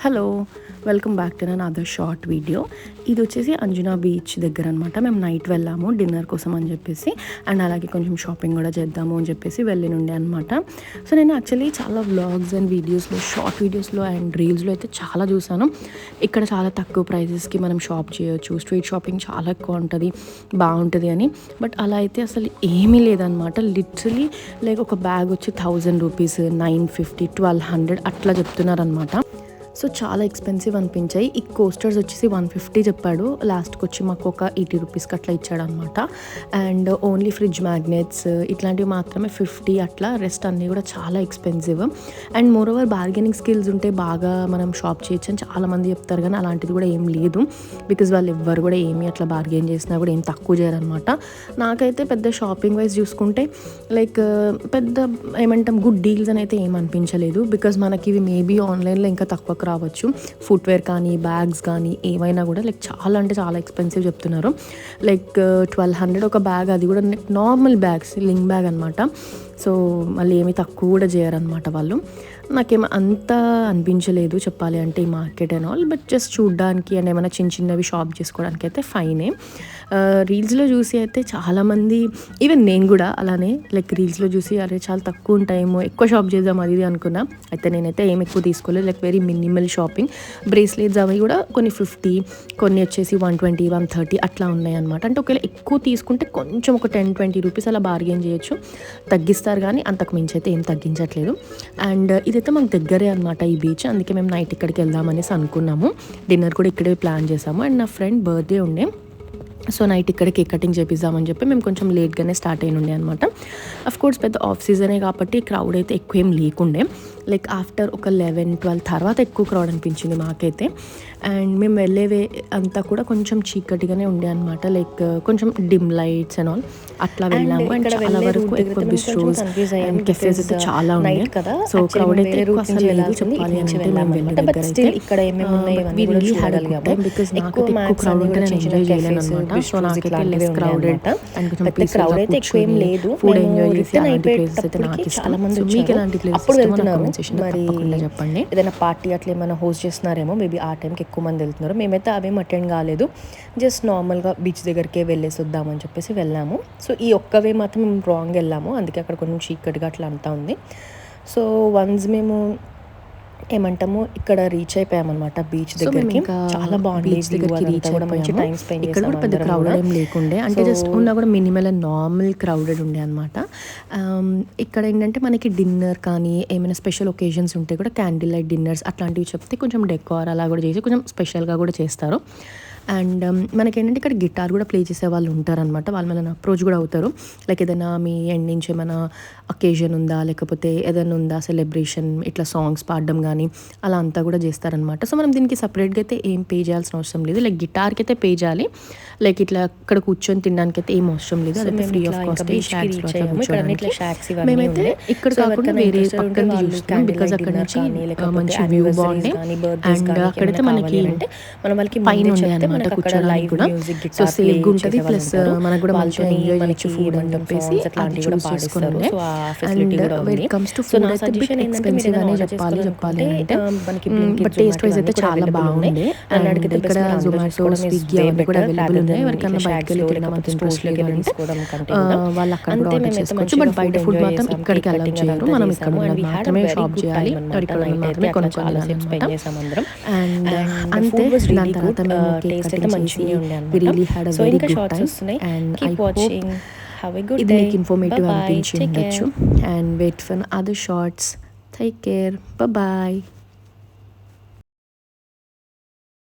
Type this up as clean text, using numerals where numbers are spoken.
Hello, welcome back to other short video. ఇది వచ్చేసి Anjuna beach దగ్గర అనమాట. మేము నైట్ వెళ్ళాము డిన్నర్ కోసం అని చెప్పేసి, అండ్ అలాగే కొంచెం షాపింగ్ కూడా చేద్దాము అని చెప్పేసి వెళ్ళినుండే అనమాట. సో నేను యాక్చువల్లీ చాలా వ్లాగ్స్ అండ్ వీడియోస్లో, షార్ట్ వీడియోస్లో అండ్ రీల్స్లో అయితే చాలా చూసాను. ఇక్కడ చాలా తక్కువ ప్రైజెస్కి మనం షాప్ చేయొచ్చు, స్ట్రీట్ షాపింగ్ చాలా ఎక్కువ ఉంటుంది, బాగుంటుంది అని. బట్ అలా అయితే అసలు ఏమీ లేదనమాట. లిటరలీ లైక్ ఒక బ్యాగ్ వచ్చి 1000 రూపీస్, 950, 1200 అట్లా చెప్తున్నారనమాట. సో చాలా ఎక్స్పెన్సివ్ అనిపించాయి. ఈ కోస్టర్స్ వచ్చేసి 150 చెప్పాడు, లాస్ట్కి వచ్చి మాకు ఒక 80 రూపీస్కి అట్లా ఇచ్చాడు అనమాట. అండ్ ఓన్లీ ఫ్రిడ్జ్ మ్యాగ్నెట్స్ ఇట్లాంటివి మాత్రమే 50 అట్లా, రెస్ట్ అన్నీ కూడా చాలా expensive. And more over bargaining skills ఉంటే బాగా మనం షాప్ చేయొచ్చు అని చాలామంది చెప్తారు, కానీ అలాంటిది కూడా ఏం లేదు. బికాజ్ వాళ్ళు ఎవ్వరు కూడా ఏమీ అట్లా బార్గెన్ చేసినా కూడా ఏం తక్కువ చేయరనమాట. నాకైతే పెద్ద షాపింగ్ వైజ్ చూసుకుంటే లైక్ పెద్ద ఏమంటాం గుడ్ డీల్స్ అని అయితే ఏం అనిపించలేదు. బికాజ్ మనకి ఇవి మేబీ ఆన్లైన్లో ఇంకా తక్కువ రావచ్చు. ఫుట్వేర్ కానీ, బ్యాగ్స్ కానీ ఏమైనా కూడా లైక్ చాలా అంటే చాలా ఎక్స్పెన్సివ్ చెప్తున్నారు. లైక్ 1200 ఒక బ్యాగ్, అది కూడా నార్మల్ బ్యాగ్, స్లింగ్ బ్యాగ్ అనమాట. సో మళ్ళీ ఏమీ తక్కువ కూడా చేయరనమాట వాళ్ళు. నాకేమో అంత అనిపించలేదు చెప్పాలి అంటే ఈ market and all. But just చూడడానికి అండ్ ఏమైనా చిన్న చిన్నవి షాప్ చేసుకోవడానికి అయితే ఫైనే. రీల్స్లో చూసి అయితే చాలామంది, ఈవెన్ నేను కూడా అలానే లైక్ రీల్స్లో చూసి అరే చాలా తక్కువ ఉంటాయేమో, ఎక్కువ షాప్ చేద్దాం అది ఇది అనుకున్నా. అయితే నేనైతే ఏం ఎక్కువ తీసుకోలేదు, like very minimal shopping. Bracelets అవి కూడా కొన్ని 50, కొన్ని వచ్చేసి 120, 130 అట్లా ఉన్నాయి అనమాట. అంటే ఒకవేళ ఎక్కువ తీసుకుంటే కొంచెం ఒక 10-20 రూపీస్ అలా బార్గెన్ చేయొచ్చు, తగ్గిస్తారు, కానీ అంతకు మించి అయితే ఏం తగ్గించట్లేదు. అండ్ ఇదైతే మాకు దగ్గరే అనమాట ఈ బీచ్, అందుకే మేము నైట్ ఇక్కడికి వెళ్దామనేసి అనుకున్నాము. డిన్నర్ కూడా ఇక్కడే ప్లాన్ చేసాము. అండ్ నా ఫ్రెండ్ బర్త్డే ఉండే, సో నైట్ ఇక్కడ కేక్ కటింగ్ చేపిద్దామని చెప్పి మేము కొంచెం లేట్గానే స్టార్ట్ అయిన ఉండే అనమాట. అఫ్కోర్స్ పెద్ద ఆఫ్ సీజనే కాబట్టి క్రౌడ్ అయితే ఎక్కువ ఏం లేకుండే. లైక్ ఆఫ్టర్ ఒక 11-12 తర్వాత ఎక్కువ క్రౌడ్ అనిపించింది మాకైతే. అండ్ మేము వెళ్ళేవే అంతా కూడా కొంచెం చీకటిగానే ఉండే అనమాట, లైక్ కొంచెం డిమ్ లైట్స్ అండ్ ఆల్ అట్లా వెళ్ళాము. అండ్ చాలా వరకు ఎక్కువ బిస్ట్రోస్ అండ్ కెఫేస్ అయితే చాలా ఉన్నాయి. సో క్రౌడ్ అయితే ఎక్కువ అసలు లేదు చెప్పాలి అంటే. మేము వెళ్ళే దగ్గర అయితే బికాస్ నాకైతే ఎక్కువ క్రౌడ్ ఉంటే నేను ఎంజాయ్ చేయలేను అనమాట. సో నాకైతే లెస్ క్రౌడెడ్ అండ్ కొంచెం పీస్ఫుల్గా కూర్చొని ఫుడ్ ఎంజాయ్ చేసి అలాంటి ప్లేసెస్ అయితే నాకు ఇష్టం. సో మీకు ఎలాంటి ప్లేసెస్ మరి చెప్పండి. ఏదైనా పార్టీ అట్లా ఏమైనా హోస్ట్ చేస్తున్నారేమో, మేబీ ఆ టైంకి ఎక్కువ మంది వెళ్తున్నారు. మేమైతే అవేం అటెండ్ కాలేదు, జస్ట్ నార్మల్గా బీచ్ దగ్గరికే వెళ్ళేసి వద్దామని చెప్పేసి వెళ్ళాము. సో ఈ ఒక్కవే మాత్రం మేము రాంగ్ వెళ్ళాము, అందుకే అక్కడ కొంచెం చీకటిగా అట్లా అంతా ఉంది. సో వన్స్ మేము ఏమంటాము ఇక్కడ రీచ్ అయిపోయామన్నమాట బీచ్ దగ్గరికి. చాలా బాగుంది, మంచి టైం స్పెండ్ ఇక్కడ కూడా పెద్ద క్రౌడెడ్ ఏం లేకుండే, అంటే జస్ట్ ఉన్నా కూడా మినిమల్ అండ్ నార్మల్ క్రౌడెడ్ ఉండే అనమాట. ఇక్కడ ఏంటంటే మనకి డిన్నర్ కానీ ఏమైనా స్పెషల్ ఒకేషన్స్ ఉంటే కూడా క్యాండిల్ లైట్ డిన్నర్స్ అట్లాంటివి చెప్తే కొంచెం డెకార్ అలా కూడా చేసి కొంచెం స్పెషల్గా కూడా చేస్తారు. అండ్ మనకేంటంటే ఇక్కడ గిటార్ కూడా ప్లే చేసే వాళ్ళు ఉంటారనమాట. వాళ్ళు మనల్ని అప్రోచ్ కూడా అవుతారు, లైక్ ఏదైనా మీ ఎండ్ నుంచి ఏమైనా అకేజన్ ఉందా, లేకపోతే ఏదైనా ఉందా సెలబ్రేషన్, ఇట్లా సాంగ్స్ పాడడం కానీ అలా అంతా కూడా చేస్తారనమాట. సో మనం దీనికి సపరేట్గా అయితే ఏం పే చేయాల్సిన అవసరం లేదు. లైక్ గిటార్కి అయితే పే చేయాలి, లైక్ ఇట్లా ఇక్కడ కూర్చొని తినడానికి అయితే ఏం అవసరం లేదు. అదైతే ఫ్రీ ఆఫ్ కాస్ట్. మేమైతే ఇక్కడ కాకుండా వేరే పక్కన చూస్తున్నాం, బికాజ్ అక్కడ నుంచి మంచి వ్యూ బాగుంది. అండ్ అక్కడైతే మనకి పైన ఉండే అనమాట కూర్చోడానికి కూడా. సో సేఫ్గా ఉంటుంది, ప్లస్ మనకు కూడా మంచిగా ఎంజాయ్ చేయొచ్చు ఫుడ్ అని చెప్పేసి అది చూస్ చేసుకుని. And when it comes to food అయితే బిట్ ఎక్స్పెన్సివ్ అనే చెప్పాలి అంటే, బట్ టేస్ట్ వైజ్ అయితే చాలా బాగుంది. అండ్ ఇక్కడ జొమాటో, స్విగ్గీ అవన్నీ కూడా అవైలబుల్ ఉన్నాయి. ఎవరికైనా బయటకు వెళ్ళి తినడానికి ఇంట్రెస్ట్ లేదు అంటే వాళ్ళు అక్కడ కూడా ఆర్డర్ చేసుకోవచ్చు. బట్ బయట ఫుడ్ మాత్రం ఇక్కడికి అలౌ చేయరు, మనం ఇక్కడ మాత్రమే షాప్ చేయాలి, ఇక్కడ మాత్రమే కొనుక్కోవాలి అనమాట. అండ్ అంతే. దాని తర్వాత మేము కేక్ కటింగ్ చేసి we really had a very good time. And I hope ఇది మీకు ఇన్ఫర్మేటివ్ అనిపించి ఉండొచ్చు. And wait for other shots. Take care. Bye bye.